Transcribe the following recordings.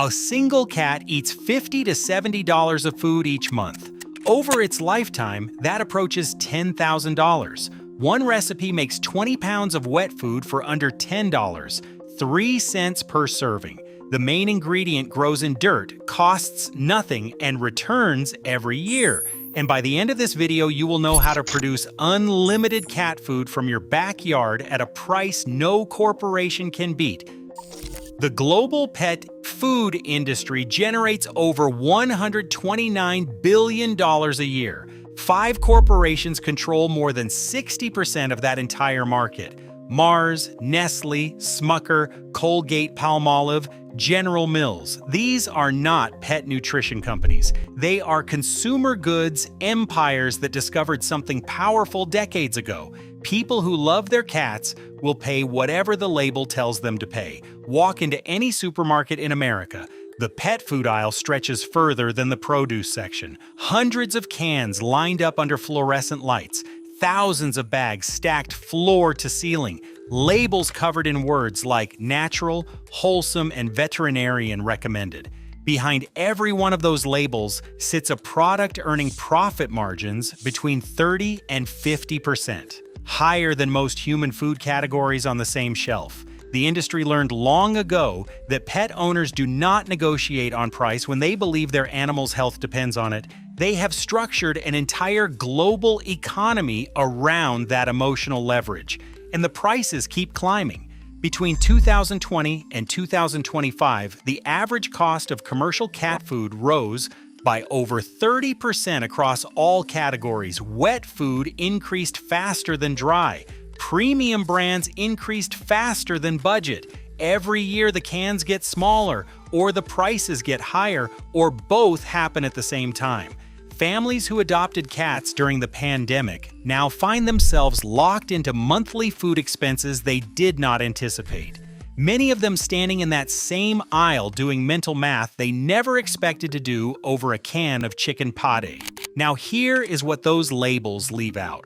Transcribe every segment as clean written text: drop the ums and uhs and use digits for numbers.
A single cat eats $50 to $70 of food each month. Over its lifetime, that approaches $10,000. One recipe makes 20 pounds of wet food for under $10, 3 cents per serving. The main ingredient grows in dirt, costs nothing, and returns every year. And by the end of this video, you will know how to produce unlimited cat food from your backyard at a price no corporation can beat. The global pet food industry generates over $129 billion a year. 5 corporations control more than 60% of that entire market. Mars, Nestle, Smucker, Colgate-Palmolive, General Mills. These are not pet nutrition companies. They are consumer goods empires that discovered something powerful decades ago. People who love their cats will pay whatever the label tells them to pay. Walk into any supermarket in America. The pet food aisle stretches further than the produce section. Hundreds of cans lined up under fluorescent lights. Thousands of bags stacked floor to ceiling. Labels covered in words like natural, wholesome, and veterinarian recommended. Behind every one of those labels sits a product earning profit margins between 30 and 50%, higher than most human food categories on the same shelf. The industry learned long ago that pet owners do not negotiate on price when they believe their animal's health depends on it. They have structured an entire global economy around that emotional leverage, and the prices keep climbing. Between 2020 and 2025, the average cost of commercial cat food rose by over 30% across all categories. Wet food increased faster than dry. Premium brands increased faster than budget. Every year the cans get smaller, or the prices get higher, or both happen at the same time. Families who adopted cats during the pandemic now find themselves locked into monthly food expenses they did not anticipate. Many of them standing in that same aisle doing mental math they never expected to do over a can of chicken pate. Now here is what those labels leave out.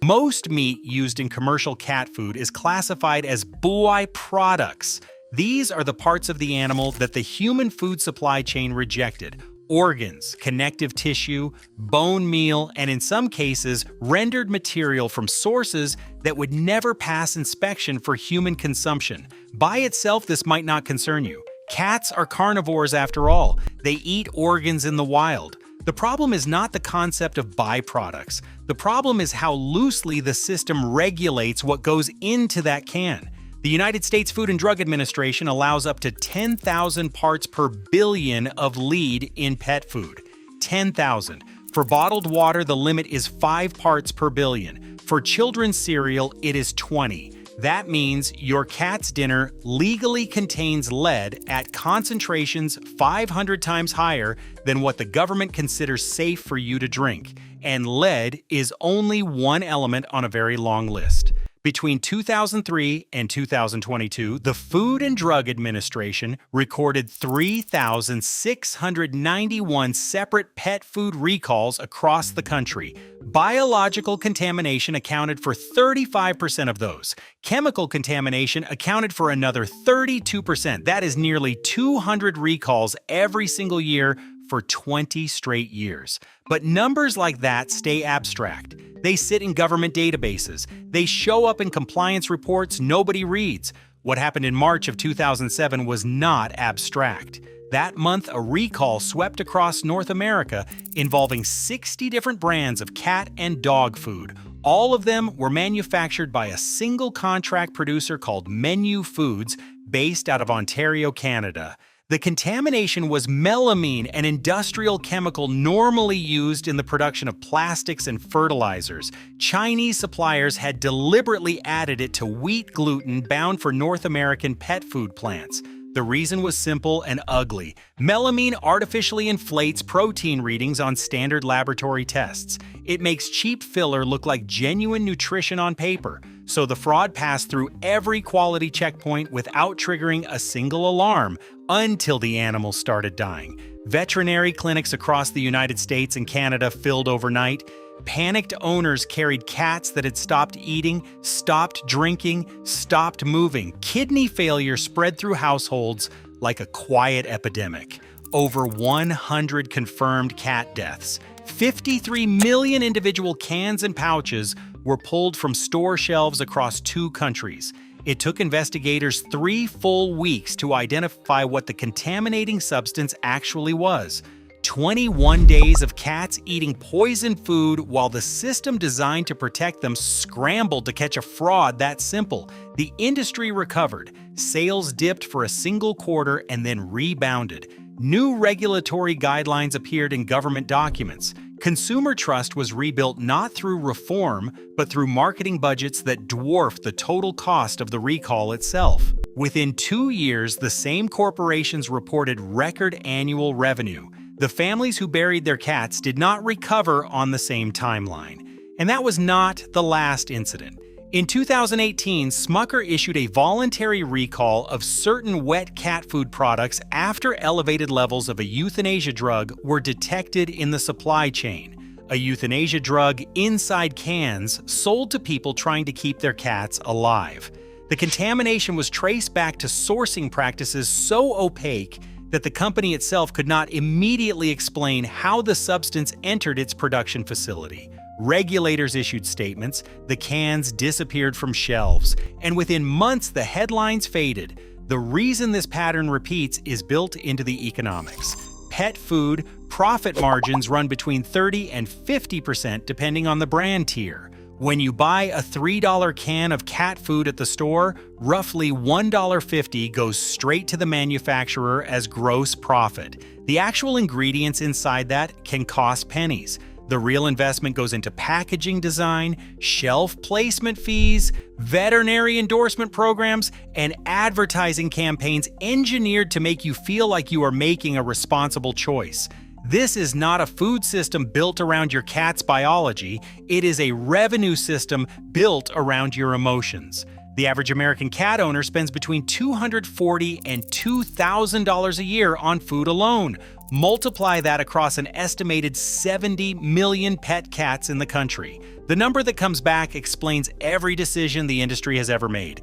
Most meat used in commercial cat food is classified as byproducts. These are the parts of the animal that the human food supply chain rejected. Organs, connective tissue, bone meal, and in some cases, rendered material from sources that would never pass inspection for human consumption. By itself, this might not concern you. Cats are carnivores after all. They eat organs in the wild. The problem is not the concept of byproducts. The problem is how loosely the system regulates what goes into that can. The United States Food and Drug Administration allows up to 10,000 parts per billion of lead in pet food. 10,000. For bottled water, the limit is 5 parts per billion. For children's cereal, it is 20. That means your cat's dinner legally contains lead at concentrations 500 times higher than what the government considers safe for you to drink. And lead is only one element on a very long list. Between 2003 and 2022, the Food and Drug Administration recorded 3,691 separate pet food recalls across the country. Biological contamination accounted for 35% of those. Chemical contamination accounted for another 32%. That is nearly 200 recalls every single year for 20 straight years. But numbers like that stay abstract. They sit in government databases. They show up in compliance reports nobody reads. What happened in March of 2007 was not abstract. That month, a recall swept across North America involving 60 different brands of cat and dog food. All of them were manufactured by a single contract producer called Menu Foods, based out of Ontario, Canada. The contamination was melamine, an industrial chemical normally used in the production of plastics and fertilizers. Chinese suppliers had deliberately added it to wheat gluten bound for North American pet food plants. The reason was simple and ugly. Melamine artificially inflates protein readings on standard laboratory tests. It makes cheap filler look like genuine nutrition on paper. So the fraud passed through every quality checkpoint without triggering a single alarm until the animals started dying. Veterinary clinics across the United States and Canada filled overnight. Panicked owners carried cats that had stopped eating, stopped drinking, stopped moving. Kidney failure spread through households. like a quiet epidemic. Over 100 confirmed cat deaths. 53 million individual cans and pouches were pulled from store shelves across 2 countries. It took investigators 3 full weeks to identify what the contaminating substance actually was. 21 days of cats eating poisoned food while the system designed to protect them scrambled to catch a fraud that simple. The industry recovered. Sales dipped for a single quarter and then rebounded. New regulatory guidelines appeared in government documents. Consumer trust was rebuilt not through reform, but through marketing budgets that dwarfed the total cost of the recall itself. Within 2 years, the same corporations reported record annual revenue. The families who buried their cats did not recover on the same timeline. And that was not the last incident. In 2018, Smucker issued a voluntary recall of certain wet cat food products after elevated levels of a euthanasia drug were detected in the supply chain. A euthanasia drug inside cans sold to people trying to keep their cats alive. The contamination was traced back to sourcing practices so opaque that the company itself could not immediately explain how the substance entered its production facility. Regulators issued statements, the cans disappeared from shelves, and within months the headlines faded. The reason this pattern repeats is built into the economics. Pet food profit margins run between 30 and 50% depending on the brand tier. When you buy a $3 can of cat food at the store, roughly $1.50 goes straight to the manufacturer as gross profit. The actual ingredients inside that can cost pennies. The real investment goes into packaging design, shelf placement fees, veterinary endorsement programs, and advertising campaigns engineered to make you feel like you are making a responsible choice. This is not a food system built around your cat's biology, it is a revenue system built around your emotions. The average American cat owner spends between $240 and $2,000 a year on food alone. Multiply that across an estimated 70 million pet cats in the country. The number that comes back explains every decision the industry has ever made.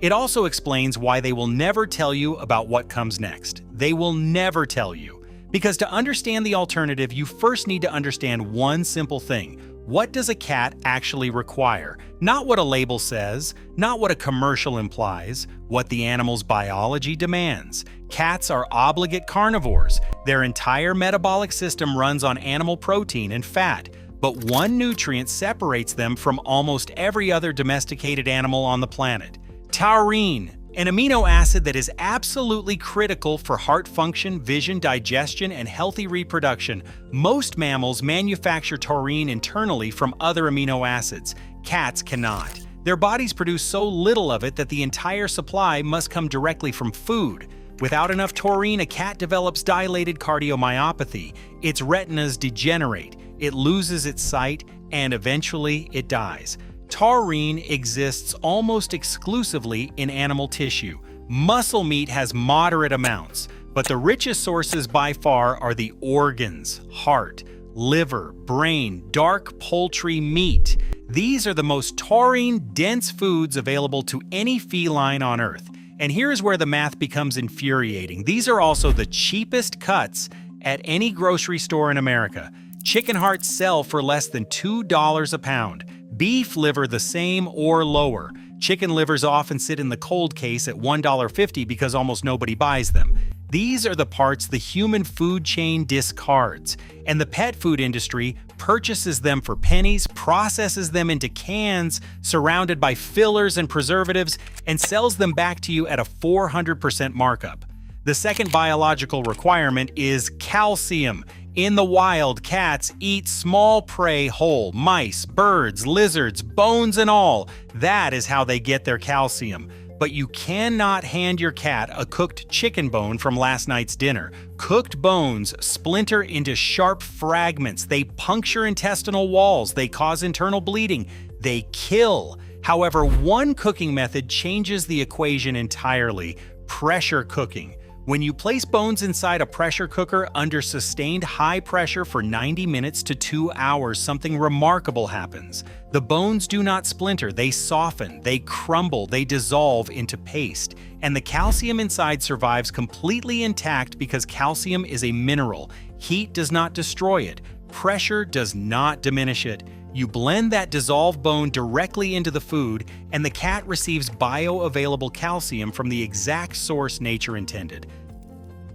It also explains why they will never tell you about what comes next. They will never tell you. Because to understand the alternative, you first need to understand one simple thing. What does a cat actually require? Not what a label says, not what a commercial implies, what the animal's biology demands. Cats are obligate carnivores. Their entire metabolic system runs on animal protein and fat, but one nutrient separates them from almost every other domesticated animal on the planet: taurine, an amino acid that is absolutely critical for heart function, vision, digestion, and healthy reproduction. Most mammals manufacture taurine internally from other amino acids. Cats cannot. Their bodies produce so little of it that the entire supply must come directly from food. Without enough taurine, a cat develops dilated cardiomyopathy. Its retinas degenerate, it loses its sight, and eventually it dies. Taurine exists almost exclusively in animal tissue. Muscle meat has moderate amounts, but the richest sources by far are the organs: heart, liver, brain, dark poultry meat. These are the most taurine-dense foods available to any feline on Earth. And here's where the math becomes infuriating. These are also the cheapest cuts at any grocery store in America. Chicken hearts sell for less than $2 a pound. Beef liver the same or lower. Chicken livers often sit in the cold case at $1.50 because almost nobody buys them. These are the parts the human food chain discards, and the pet food industry purchases them for pennies, processes them into cans surrounded by fillers and preservatives, and sells them back to you at a 400% markup. The second biological requirement is calcium. In the wild, cats eat small prey whole: mice, birds, lizards, bones and all. That is how they get their calcium. But you cannot hand your cat a cooked chicken bone from last night's dinner. Cooked bones splinter into sharp fragments. They puncture intestinal walls. They cause internal bleeding. They kill. However, one cooking method changes the equation entirely: pressure cooking. When you place bones inside a pressure cooker under sustained high pressure for 90 minutes to 2 hours, something remarkable happens. The bones do not splinter, they soften, they crumble, they dissolve into paste, and the calcium inside survives completely intact because calcium is a mineral. Heat does not destroy it, pressure does not diminish it. You blend that dissolved bone directly into the food, and the cat receives bioavailable calcium from the exact source nature intended.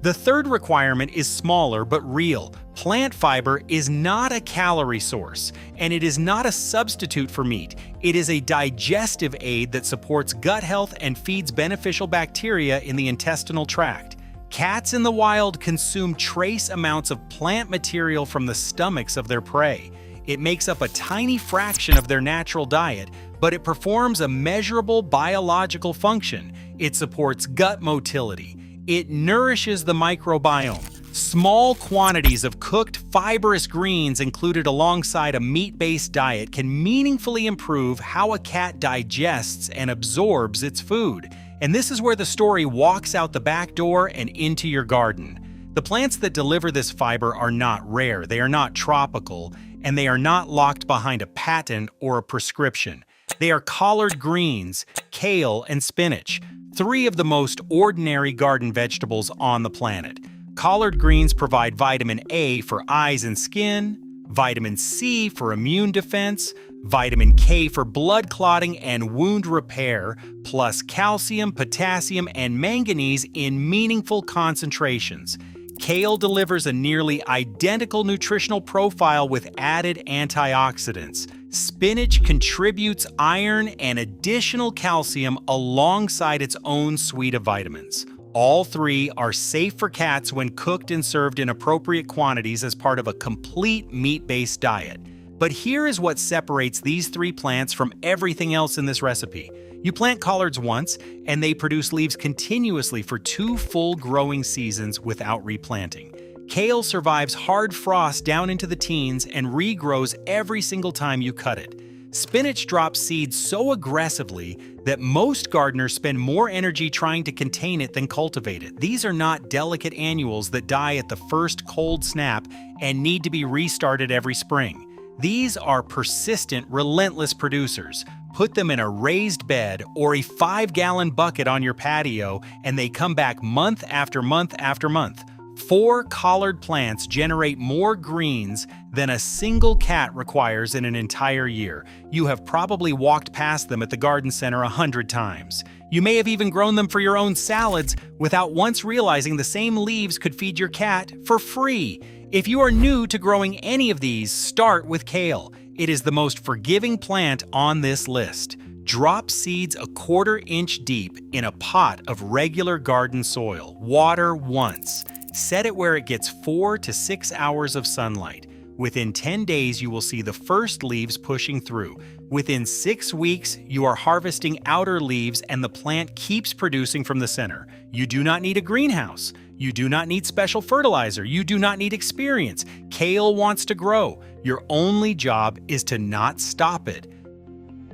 The third requirement is smaller but real. Plant fiber is not a calorie source, and it is not a substitute for meat. It is a digestive aid that supports gut health and feeds beneficial bacteria in the intestinal tract. Cats in the wild consume trace amounts of plant material from the stomachs of their prey. It makes up a tiny fraction of their natural diet, but it performs a measurable biological function. It supports gut motility. It nourishes the microbiome. Small quantities of cooked fibrous greens included alongside a meat-based diet can meaningfully improve how a cat digests and absorbs its food. And this is where the story walks out the back door and into your garden. The plants that deliver this fiber are not rare, they are not tropical, and they are not locked behind a patent or a prescription. They are collard greens, kale, and spinach, three of the most ordinary garden vegetables on the planet. Collard greens provide vitamin A for eyes and skin, vitamin C for immune defense, vitamin K for blood clotting and wound repair, plus calcium, potassium, and manganese in meaningful concentrations. Kale delivers a nearly identical nutritional profile with added antioxidants. Spinach contributes iron and additional calcium alongside its own suite of vitamins. All three are safe for cats when cooked and served in appropriate quantities as part of a complete meat-based diet. But here is what separates these three plants from everything else in this recipe. You plant collards once, and they produce leaves continuously for 2 full growing seasons without replanting. Kale survives hard frost down into the teens and regrows every single time you cut it. Spinach drops seeds so aggressively that most gardeners spend more energy trying to contain it than cultivate it. These are not delicate annuals that die at the first cold snap and need to be restarted every spring. These are persistent, relentless producers. Put them in a raised bed or a 5-gallon bucket on your patio, and they come back month after month after month. 4 collard plants generate more greens than a single cat requires in an entire year. You have probably walked past them at the garden center 100 times. You may have even grown them for your own salads without once realizing the same leaves could feed your cat for free. If you are new to growing any of these, start with kale. It is the most forgiving plant on this list. Drop seeds a 1/4 inch deep in a pot of regular garden soil. Water once. Set it where it gets 4 to 6 hours of sunlight. Within 10 days, you will see the first leaves pushing through. Within 6 weeks, you are harvesting outer leaves and the plant keeps producing from the center. You do not need a greenhouse. You do not need special fertilizer. You do not need experience. Kale wants to grow. Your only job is to not stop it.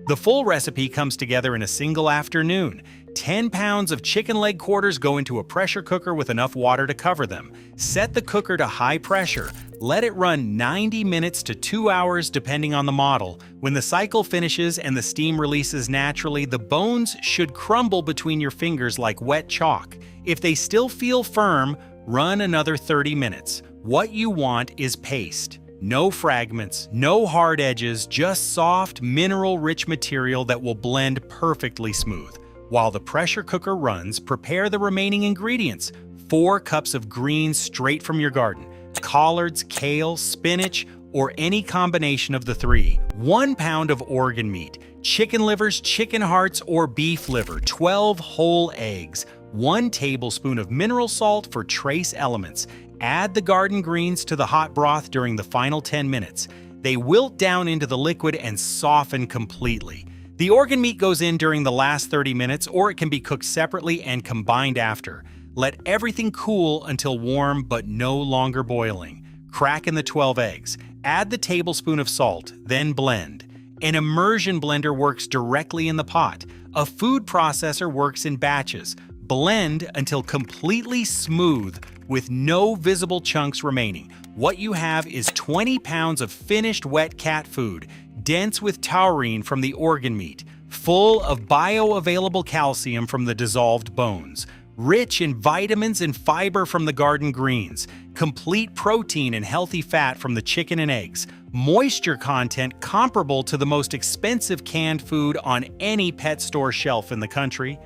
The full recipe comes together in a single afternoon. 10 pounds of chicken leg quarters go into a pressure cooker with enough water to cover them. Set the cooker to high pressure. Let it run 90 minutes to 2 hours depending on the model. When the cycle finishes and the steam releases naturally, the bones should crumble between your fingers like wet chalk. If they still feel firm, run another 30 minutes. What you want is paste. No fragments, no hard edges, just soft, mineral-rich material that will blend perfectly smooth. While the pressure cooker runs, prepare the remaining ingredients. 4 cups of greens straight from your garden. Collards, kale, spinach, or any combination of the 3. 1 pound of organ meat. Chicken livers, chicken hearts, or beef liver. 12 whole eggs. 1 tablespoon of mineral salt for trace elements. Add the garden greens to the hot broth during the final 10 minutes. They wilt down into the liquid and soften completely. The organ meat goes in during the last 30 minutes, or it can be cooked separately and combined after. Let everything cool until warm but no longer boiling. Crack in the 12 eggs. Add the tablespoon of salt, then blend. An immersion blender works directly in the pot. A food processor works in batches. blend until completely smooth with no visible chunks remaining. What you have is 20 pounds of finished wet cat food, dense with taurine from the organ meat, full of bioavailable calcium from the dissolved bones, rich in vitamins and fiber from the garden greens, complete protein and healthy fat from the chicken and eggs, moisture content comparable to the most expensive canned food on any pet store shelf in the country.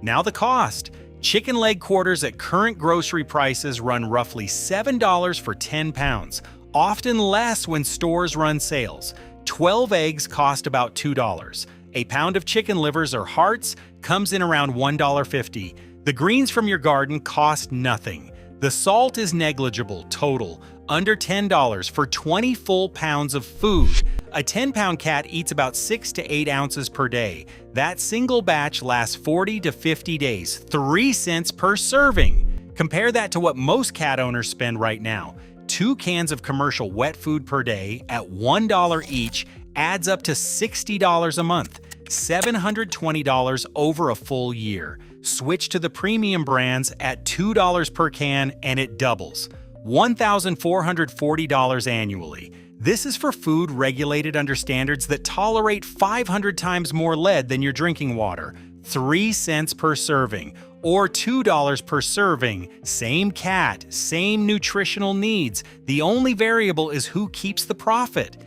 Now the cost. Chicken leg quarters at current grocery prices run roughly $7 for 10 pounds, often less when stores run sales. 12 eggs cost about $2. A pound of chicken livers or hearts comes in around $1.50. The greens from your garden cost nothing. The salt is negligible, total, under $10 for 20 full pounds of food. A 10-pound cat eats about 6 to 8 ounces per day. That single batch lasts 40 to 50 days, 3 cents per serving. Compare that to what most cat owners spend right now. 2 cans of commercial wet food per day at $1 each adds up to $60 a month, $720 over a full year. Switch to the premium brands at $2 per can and it doubles, $1,440 annually. This is for food regulated under standards that tolerate 500 times more lead than your drinking water, 3 cents per serving, or $2 per serving. Same cat, same nutritional needs. The only variable is who keeps the profit.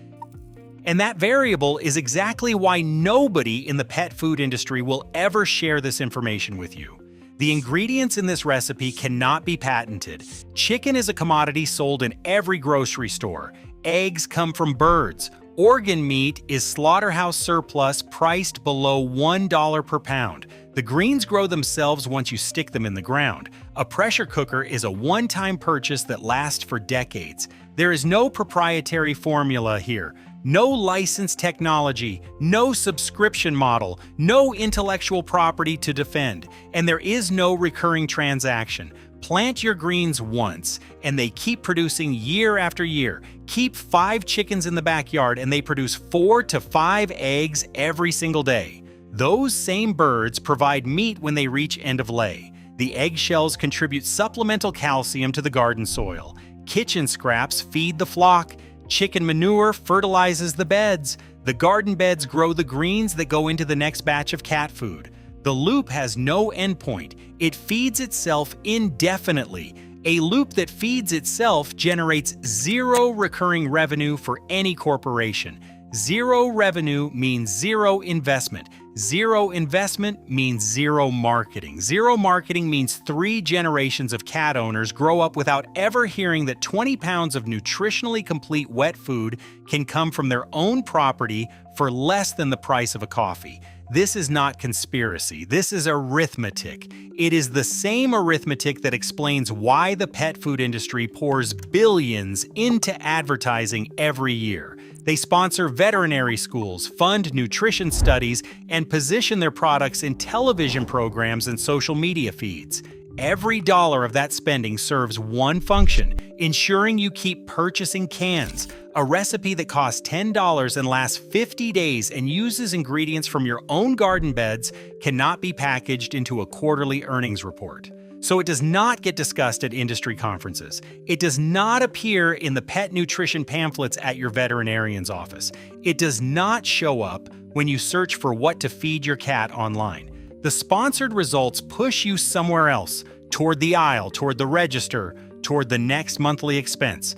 And that variable is exactly why nobody in the pet food industry will ever share this information with you. The ingredients in this recipe cannot be patented. Chicken is a commodity sold in every grocery store. Eggs come from birds. Organ meat is slaughterhouse surplus priced below $1 per pound. The greens grow themselves once you stick them in the ground. A pressure cooker is a one-time purchase that lasts for decades. There is no proprietary formula here. No licensed technology, no subscription model, no intellectual property to defend, and there is no recurring transaction. Plant your greens once, and they keep producing year after year. Keep 5 chickens in the backyard, and they produce 4 to 5 eggs every single day. Those same birds provide meat when they reach end of lay. The eggshells contribute supplemental calcium to the garden soil. Kitchen scraps feed the flock. Chicken manure fertilizes the beds. The garden beds grow the greens that go into the next batch of cat food. The loop has no endpoint. It feeds itself indefinitely. A loop that feeds itself generates zero recurring revenue for any corporation. Zero revenue means zero investment. Zero investment means zero marketing. Zero marketing means 3 generations of cat owners grow up without ever hearing that 20 pounds of nutritionally complete wet food can come from their own property for less than the price of a coffee. This is not conspiracy. This is arithmetic. It is the same arithmetic that explains why the pet food industry pours billions into advertising every year. They sponsor veterinary schools, fund nutrition studies, and position their products in television programs and social media feeds. Every dollar of that spending serves one function: ensuring you keep purchasing cans. A recipe that costs $10 and lasts 50 days and uses ingredients from your own garden beds cannot be packaged into a quarterly earnings report. So it does not get discussed at industry conferences. It does not appear in the pet nutrition pamphlets at your veterinarian's office. It does not show up when you search for what to feed your cat online. The sponsored results push you somewhere else, toward the aisle, toward the register, toward the next monthly expense.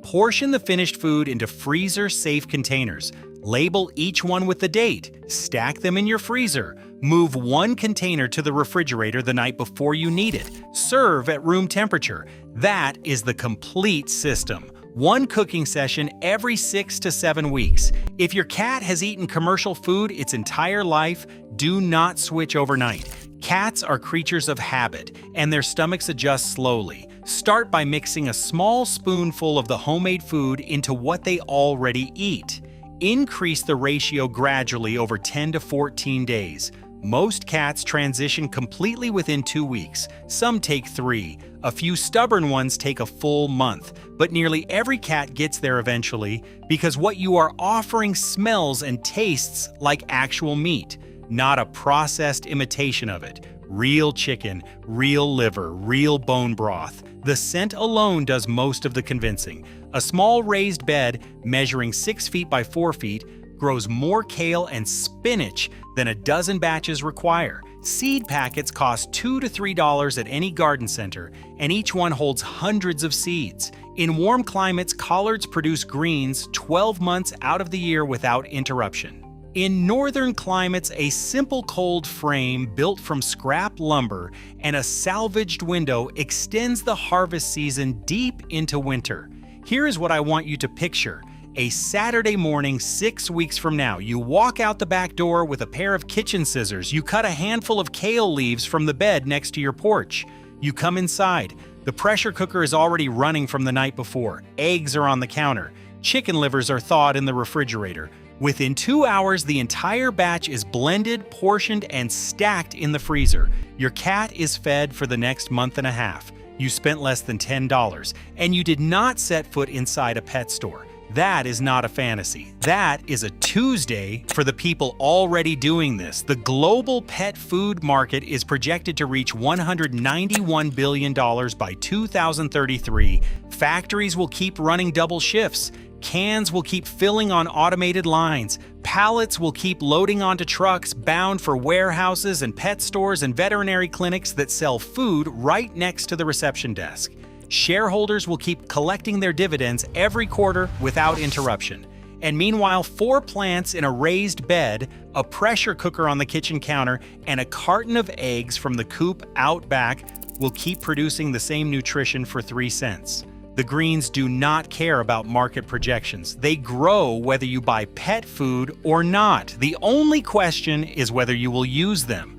Portion the finished food into freezer-safe containers. Label each one with the date. Stack them in your freezer. Move one container to the refrigerator the night before you need it. Serve at room temperature. That is the complete system. One cooking session every 6 to 7 weeks. If your cat has eaten commercial food its entire life, do not switch overnight. Cats are creatures of habit, and their stomachs adjust slowly. Start by mixing a small spoonful of the homemade food into what they already eat. Increase the ratio gradually over 10 to 14 days. Most cats transition completely within 2 weeks. Some take 3. A few stubborn ones take a full month. But nearly every cat gets there eventually because what you are offering smells and tastes like actual meat, not a processed imitation of it. Real chicken, real liver, real bone broth. The scent alone does most of the convincing. A small raised bed, measuring 6 feet by 4 feet, grows more kale and spinach than a dozen batches require. Seed packets cost $2 to $3 at any garden center, and each one holds hundreds of seeds. In warm climates, collards produce greens 12 months out of the year without interruption. In northern climates, a simple cold frame built from scrap lumber and a salvaged window extends the harvest season deep into winter. Here is what I want you to picture. A Saturday morning 6 weeks from now, you walk out the back door with a pair of kitchen scissors. You cut a handful of kale leaves from the bed next to your porch. You come inside. The pressure cooker is already running from the night before. Eggs are on the counter. Chicken livers are thawed in the refrigerator. Within 2 hours, the entire batch is blended, portioned, and stacked in the freezer. Your cat is fed for the next month and a half. You spent less than $10, and you did not set foot inside a pet store. That is not a fantasy. That is a Tuesday for the people already doing this. The global pet food market is projected to reach $191 billion by 2033. Factories will keep running double shifts. Cans will keep filling on automated lines. Pallets will keep loading onto trucks bound for warehouses and pet stores and veterinary clinics that sell food right next to the reception desk. Shareholders will keep collecting their dividends every quarter without interruption. And meanwhile, 4 plants in a raised bed, a pressure cooker on the kitchen counter, and a carton of eggs from the coop out back will keep producing the same nutrition for 3 cents. The greens do not care about market projections. They grow whether you buy pet food or not. The only question is whether you will use them.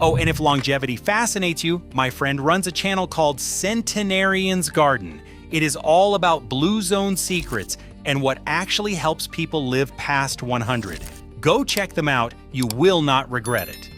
Oh, and if longevity fascinates you, my friend runs a channel called Centenarian's Garden. It is all about blue zone secrets and what actually helps people live past 100. Go check them out. You will not regret it.